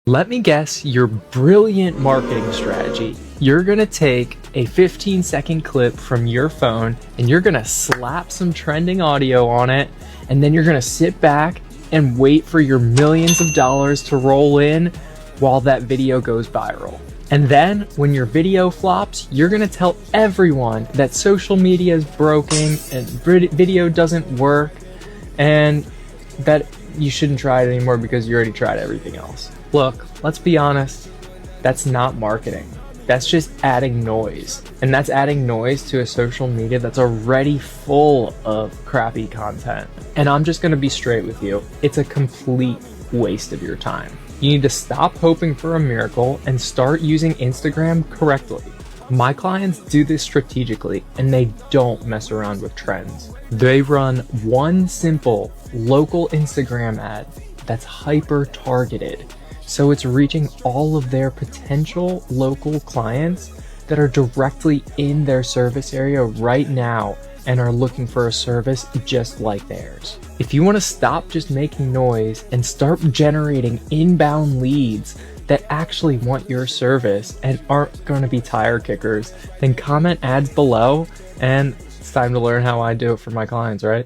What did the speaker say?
Let me guess your brilliant marketing strategy. You're gonna take a 15-second clip from your phone and you're gonna slap some trending audio on it, and then you're gonna sit back and wait for your millions of dollars to roll in while that video goes viral. And then when your video flops, you're gonna tell everyone that social media is broken and video doesn't work and that you shouldn't try it anymore because you already tried everything else. Look, let's be honest, that's not marketing. That's just adding noise. And that's adding noise to a social media that's already full of crappy content. And I'm just gonna be straight with you. It's a complete waste of your time. You need to stop hoping for a miracle and start using Instagram correctly. My clients do this strategically and they don't mess around with trends. They run one simple local Instagram ad that's hyper targeted. So it's reaching all of their potential local clients that are directly in their service area right now and are looking for a service just like theirs. If you want to stop just making noise and start generating inbound leads that actually want your service and aren't going to be tire kickers, then comment ads below and it's time to learn how I do it for my clients, right?